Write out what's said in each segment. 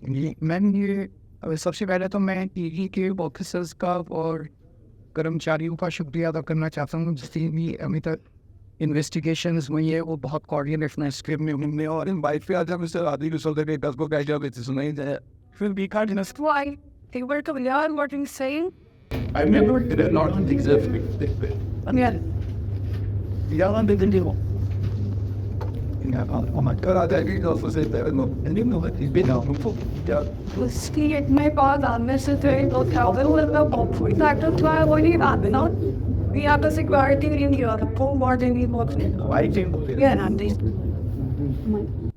Ma'am ये सबसे पहले तो मैं ईडी के ऑफिसर्स का और कर्मचारियों का शुक्रिया अदा करना चाहता हूँ जितनी भी अभी तक इन्वेस्टिगेशंस हुई है वो बहुत कोऑर्डिनेट में हुई है और इन बाइक पे आज हम इससे आदि को सोचते हैं 10 को क्या जब इसे सुनाई जाए फिर भी काट ना Why? They were to learn what he's saying. I never did a lot of things Yeah. यार दे दिन दियो oh my god I think also said that no and you know that he's been out for yeah उसकी एक में बात आने से तो एक लोग क्या होता है वो बहुत फैक्टर तो है वो नहीं बात ना we have the security in here the full warden in what I think yeah and this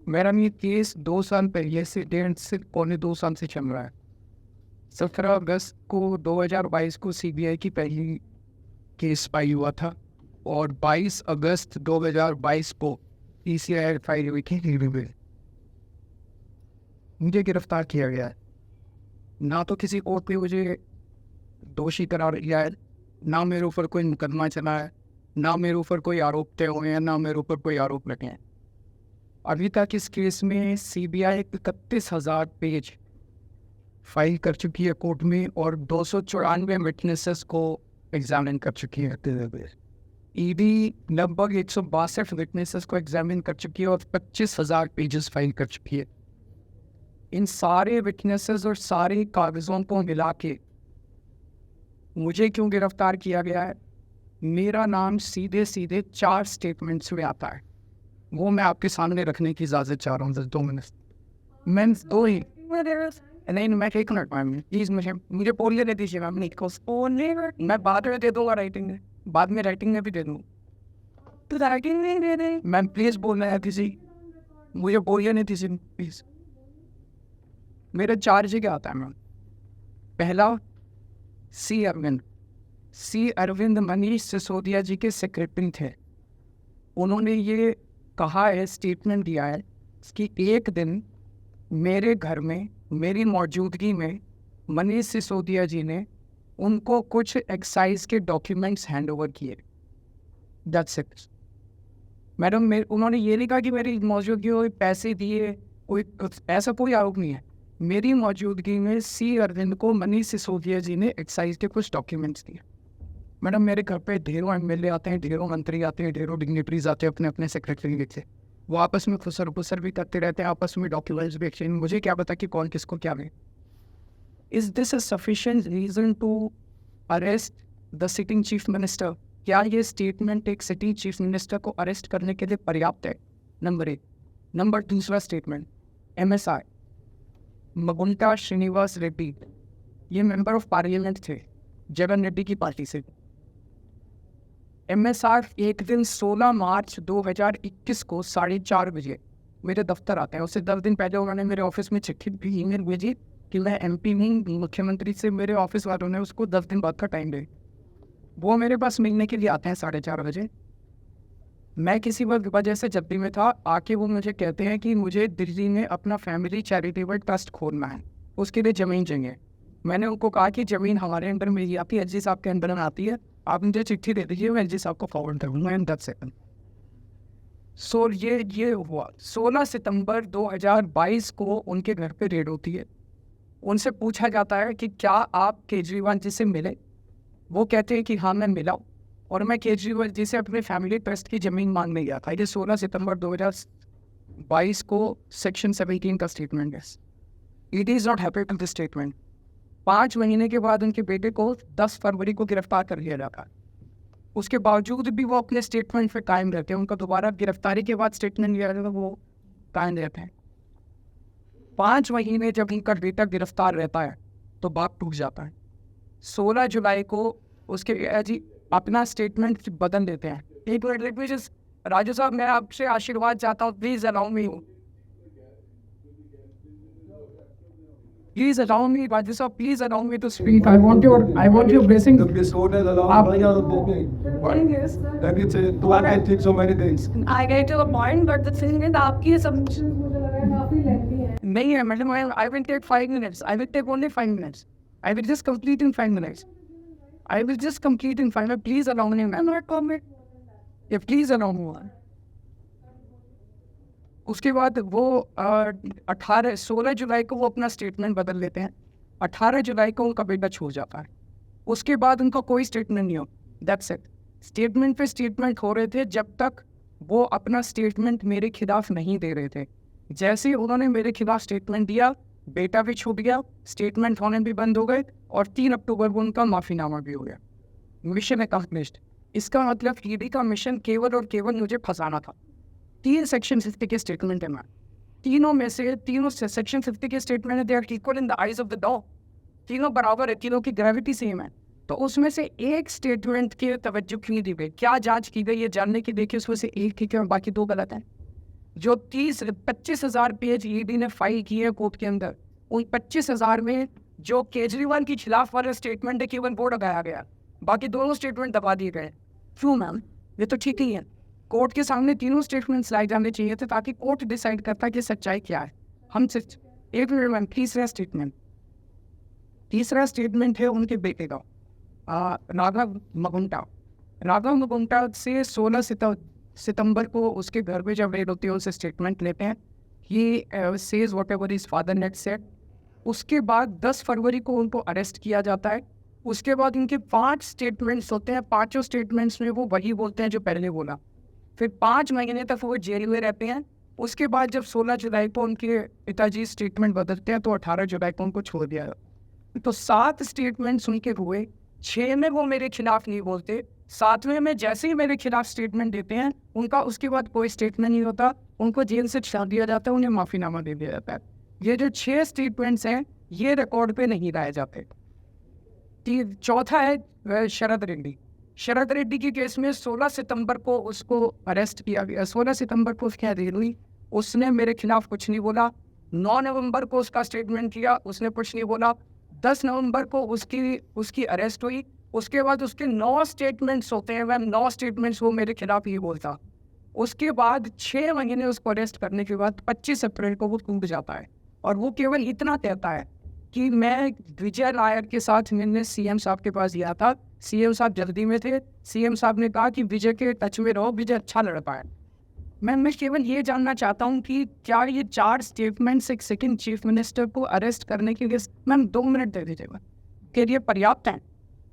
मेरा ये केस 2 साल पहले से 1.5 से पौने 2 साल से चल रहा है 17 अगस्त को 2022 को सीबीआई की पहली केस पाई हुआ था और 22 अगस्त 2022 को ईसीआई फाइल हुई थी रीवी में मुझे गिरफ्तार किया गया है ना तो किसी कोर्ट पे मुझे दोषी करार दिया है ना मेरे ऊपर कोई मुकदमा चला है ना मेरे ऊपर कोई आरोप तय हुए हैं ना मेरे ऊपर कोई आरोप लगे हैं अभी तक इस केस में सीबीआई 31,000 पेज फाइल कर चुकी है कोर्ट में और 294 विटनेसेस को एग्जामिन कर चुकी है ईडी लगभग 162 विटनेसेस को एग्जामिन कर चुकी है और 25,000 पेजेस फाइल कर चुकी है इन सारे विटनेसेस और सारे कागज़ों को मिला के मुझे क्यों गिरफ्तार किया गया है मेरा नाम सीधे सीधे 4 स्टेटमेंट्स में आता है वो मैं आपके सामने रखने की इजाज़त चाह रहा हूँ 2 मिनट मैं 2 ही नहीं मैं एक मिनट मैम प्लीज़ मुझे बोलने दे दीजिए मैम नहीं को मैं बाद में दे दूँगा राइटिंग में बाद में राइटिंग में भी दे दूँ तो राइटिंग नहीं दे रहे मैम प्लीज़ बोलना है किसी मुझे बोलिए नहीं दीजिए प्लीज़ मेरा चार्ज क्या आता है मैम पहला सी अरविंद मनीष सिसोदिया जी के सेक्रेटरी थे उन्होंने ये कहा है स्टेटमेंट दिया है कि एक दिन मेरे घर में मेरी मौजूदगी में मनीष सिसोदिया जी ने उनको कुछ एक्साइज के डॉक्यूमेंट्स हैंड ओवर किए दैट्स इट मैडम उन्होंने ये नहीं कहा कि मेरी मौजूदगी में पैसे दिए कोई ऐसा कोई आरोप नहीं है मेरी मौजूदगी में सी अरविंद को मनीष सिसोदिया जी ने एक्साइज के कुछ डॉक्यूमेंट्स दिए मैडम मेरे घर पे ढेरों एमएलए आते हैं ढेरों मंत्री आते हैं ढेरों डिग्नेटरीज आते हैं अपने अपने सेक्रेटरी से वो आपस में खुसर भी करते रहते हैं आपस में डॉक्यूमेंट्स भी एक्सचेंज मुझे क्या पता कि कौन किसको क्या दे is this a sufficient reason to arrest the sitting chief minister क्या ये स्टेटमेंट एक सिटिंग चीफ मिनिस्टर को अरेस्ट करने के लिए पर्याप्त है number 1 number 2 statement MSI Magunta Srinivas Reddy ये मेंबर ऑफ पार्लियामेंट थे जगन रेड्डी की पार्टी से MSR एक दिन 16 मार्च 2021 को 4:30 बजे मेरे दफ्तर आते हैं उससे 10 दिन पहले उन्होंने मेरे ऑफिस में चिट्ठी भी ईमेल भेजी कि मैं MP नहीं मुख्यमंत्री से मेरे ऑफिस वालों ने उसको 10 दिन बाद का टाइम दे वो मेरे पास मिलने के लिए आते हैं 4:30 बजे मैं किसी वजह से जब्बी में था आके वो मुझे कहते हैं कि मुझे दिल्ली में अपना फैमिली चैरिटेबल ट्रस्ट खोलना है उसके लिए ज़मीन चाहिए मैंने उनको कहा कि ज़मीन हमारे अंडर में ही आती है LG साहब के अंडर में आती है आप मुझे चिट्ठी दे दीजिए मैं LG साहब को फॉरवर्ड कर दूँगा इन 10 सेकंड सो ये हुआ 16 सितंबर 2022 को उनके घर पे रेड होती है उनसे पूछा जाता है कि क्या आप केजरीवाल जी से मिले वो कहते हैं कि हाँ मैं मिला और मैं केजरीवाल जी से अपने फैमिली ट्रस्ट की ज़मीन मांगने गया था ये 16 सितंबर 2022 को सेक्शन 17 का स्टेटमेंट है it is not happy to this statement 5 महीने के बाद उनके बेटे को 10 फरवरी को गिरफ्तार कर लिया जाता है उसके बावजूद भी वो अपने स्टेटमेंट पे कायम रहते हैं उनका दोबारा गिरफ्तारी के बाद स्टेटमेंट लिया जाता है वो कायम रहते हैं 5 महीने जब उनका बेटा गिरफ्तार रहता है तो बाप टूट जाता है 16 जुलाई को उसके जी अपना स्टेटमेंट बदल देते हैं एक मिनट राजू साहब मैं आपसे आशीर्वाद चाहता हूँ please allow me Please allow me, Raju sir, please allow me to speak. I want your blessing. Yes. I think so many things. I get your point, but the thing is आपकी submission मुझे लग रहा है काफी lengthy है नहीं है madam I will take 5 minutes. I will take only 5 minutes. I will just complete in 5 minutes. I will just complete in 5 minutes. Please allow me. I'm not comment Yeah, please allow me. उसके बाद वो 16 जुलाई को वो अपना statement बदल लेते हैं। 18 जुलाई को उनका बेटा छूट जाता है। उसके बाद उनका कोई स्टेटमेंट नहीं हो। That's it. स्टेटमेंट पे स्टेटमेंट हो रहे थे जब तक वो अपना स्टेटमेंट मेरे खिलाफ नहीं दे रहे थे। जैसे ही उन्होंने मेरे खिलाफ स्टेटमेंट दिया, बेटा भी छूट गया, स्टेटमेंट होने भी बंद हो गए और 3 अक्टूबर को उनका माफ़ीनामा भी हो गया। Mission accomplished. इसका मतलब ईडी का मिशन केवल और केवल मुझे फंसाना था। 3 सेक्शन 50 के स्टेटमेंट है। मैं तीनों में से तीनों सेक्शन 50 के स्टेटमेंट है, they are equal in the eyes of the law. तीनों बराबर है, तीनों की ग्रेविटी सेम है। तो उसमें से एक स्टेटमेंट की तवज्जो क्यों दी गई, क्या जांच की गई ये जानने की देखिए, उसमें से एक ठीक है और बाकी 2 गलत हैं। जो 25,000 पेज ईडी ने फाइल किए हैं कोर्ट के अंदर, उन 25,000 में जो केजरीवाल के खिलाफ वाला स्टेटमेंट है केवल वो लगाया गया, बाकी दोनों स्टेटमेंट दबा दिए गए। क्यों मैम? ये तो ठीक ही है। कोर्ट के सामने तीनों स्टेटमेंट्स लाए जाने चाहिए थे ताकि कोर्ट डिसाइड करता कि सच्चाई क्या है। हम सिर्फ एक मिनट मैम, तीसरा स्टेटमेंट है उनके बेटे का, राघव मगुंटा। राघव मगुंटा से 16 सितंबर को उसके घर में जब रेड होती है उनसे स्टेटमेंट लेते हैं। He says what ever his father net said. उसके बाद 10 फरवरी को उनको अरेस्ट किया जाता है। उसके बाद इनके 5 स्टेटमेंट्स होते हैं। 5 स्टेटमेंट्स में वो वही बोलते हैं जो पहले बोला। फिर 5 महीने तक वो जेल में रहते हैं। उसके बाद जब 16 जुलाई को उनके पिताजी स्टेटमेंट बदलते हैं तो 18 जुलाई को उनको छोड़ दिया। तो 7 स्टेटमेंट्स उनके हुए। 6 में वो मेरे खिलाफ नहीं बोलते, 7वें में जैसे ही मेरे खिलाफ स्टेटमेंट देते हैं उनका उसके बाद कोई स्टेटमेंट नहीं होता, उनको जेल से छाड़ दिया जाता है, उन्हें माफ़ीनामा दे दिया जाता है। ये जो 6 स्टेटमेंट्स हैं ये रिकॉर्ड पे नहीं लाए जाते। चौथा है शरद रेड्डी। शरद रेड्डी के केस में 16 सितंबर को उसको अरेस्ट किया गया। 16 सितंबर को उसकी अरेस्ट हुई, उसने मेरे खिलाफ कुछ नहीं बोला। 9 नवंबर को उसका स्टेटमेंट किया, उसने कुछ नहीं बोला। 10 नवंबर को उसकी अरेस्ट हुई। उसके बाद उसके 9 स्टेटमेंट्स होते हैं, वह 9 स्टेटमेंट्स वो मेरे खिलाफ ही बोलता। उसके बाद 6 महीने उसको अरेस्ट करने के बाद 25 अप्रैल को वो टूट जाता है और वो केवल इतना कहता है कि मैं विजय नायर के साथ मैंने सीएम साहब के पास गया था, सीएम साहब जल्दी में थे, सीएम साहब ने कहा कि विजय के टच में रहो, विजय अच्छा लड़का है। मैं केवल ये जानना चाहता हूँ कि क्या ये 4 स्टेटमेंट्स एक सेकंड चीफ मिनिस्टर को अरेस्ट करने के लिए मैम 2 मिनट दे दीजिएगा के लिए पर्याप्त हैं?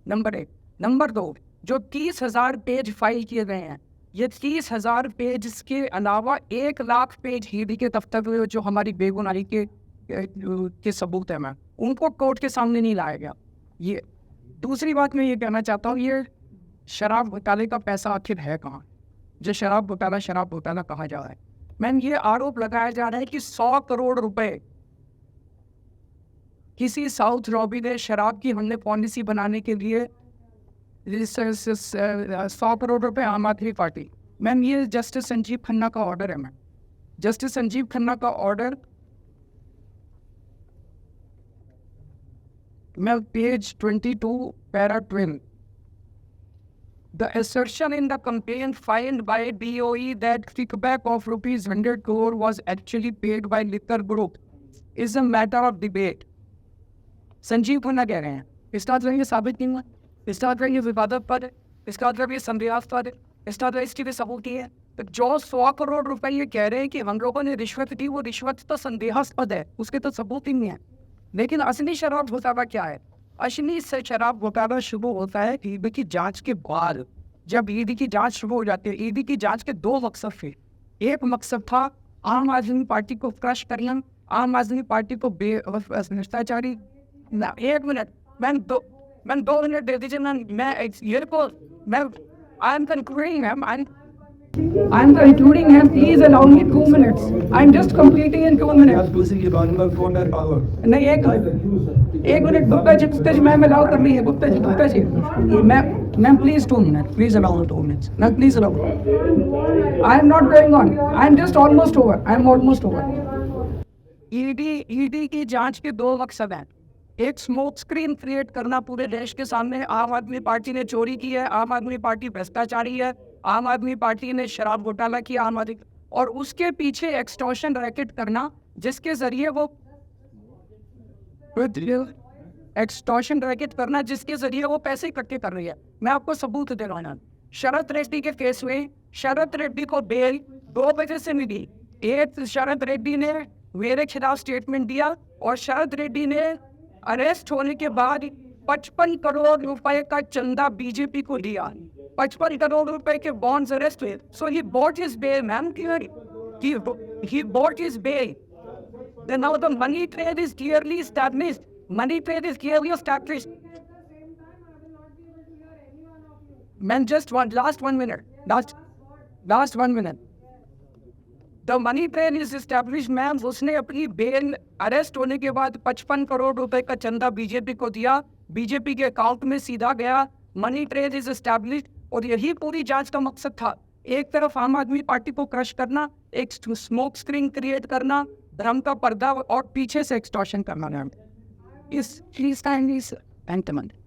नंबर 1। नंबर 2, जो 30,000 पेज फाइल किए गए हैं, ये 30,000 पेज के अलावा 1 लाख पेज ईडी के दफ्तर में जो हमारी बेगुनाही के सबूत है मैम, उनको कोर्ट के सामने नहीं लाया गया। ये दूसरी बात मैं ये कहना चाहता हूँ, ये शराब घोटाले का पैसा आखिर है कहाँ? जो शराब घोटाला कहा जा रहा है मैम, ये आरोप लगाया जा रहा है कि 100 करोड़ रुपए किसी साउथ लॉबी ने शराब की हमने पॉलिसी बनाने के लिए 100 करोड़ रुपए आम आदमी पार्टी। मैम ये जस्टिस संजीव खन्ना का ऑर्डर है। मैम जस्टिस संजीव खन्ना का ऑर्डर, मैं page 22 para 12, the assertion in the complaint filed by DOE that kickback of rupees 100 crore was actually paid by liquor group is a matter of debate। Sanjeev Khanna कह रहे हैं इसका मतलब ये साबित नहीं हुआ, इसका मतलब ये विवादास्पद है, इसका मतलब ये संदेहास्पद है, इसका मतलब इसकी भी सबूत है। तो जो 100 करोड़ रुपए ये कह रहे हैं कि हम लोगों ने रिश्वत दी, वो रिश्वत तो संदेहास्पद है, उसके तो सबूत ही नहीं है। लेकिन असली शराब घोटाला क्या है? असली से शराब घोटाला शुरू होता है ईडी की जांच के बाद। जब ईडी की जांच शुरू हो जाती है, ईडी की जांच के 2 मकसद थे। एक मकसद था आम आदमी पार्टी को क्रश करना, आम आदमी पार्टी को भ्रष्टाचारी। एक मिनट मैम, 2 मिनट दे दीजिए मैं I am concluding ma'am, I am concluding ma'am, please allow me 2 minutes. I am just completing in 2 minutes. नहीं एक minute Gupta ji ma'am allow कर रही है। Gupta ji ma'am please 2 minute, please allow 2 minutes ma'am, please allow. I am not going on. I am just almost over. I am almost over. ED की जांच के 2 मकसद हैं। एक स्मोक स्क्रीन क्रिएट करना पूरे देश के सामने, आम आदमी पार्टी ने चोरी की है, आम आदमी पार्टी भ्रष्टाचारी है, आम आदमी पार्टी ने शराब घोटाला किया, आम आदमी, और उसके पीछे एक्सटॉर्शन रैकेट करना जिसके जरिए वो पैसे इकट्ठे कर रही है। मैं आपको सबूत दे रहा हूँ। शरद रेड्डी के केस में शरद रेड्डी को बेल 2 बजे से मिली, एक शरद रेड्डी ने मेरे खिलाफ स्टेटमेंट दिया और शरद रेड्डी ने अरेस्ट होने के बाद 55 करोड़ रुपए का चंदा बीजेपी को दिया। 55 करोड़ रुपए के बॉन्ड्स अरेस्ट हुए। So he bought his bail ma'am, he bought his bail. Then now the money trade is clearly established. Money trade is clearly established. Man, just last 1 minute. Last 1 minute. The money trail is established, ma'am. उसने अपनी bell arrest होने के बाद 55 करोड़ रुपए का चंदा BJP को दिया, बीजेपी के अकाउंट में सीधा गया। मनी ट्रेल इज एस्टैब्लिश्ड और यही पूरी जांच का मकसद था। एक तरफ आम आदमी पार्टी को क्रश करना, एक स्मोक स्क्रीन क्रिएट करना, धर्म का पर्दा और पीछे से एक्सटॉर्शन करना। इस प्लीज काइंडली थैंक यू।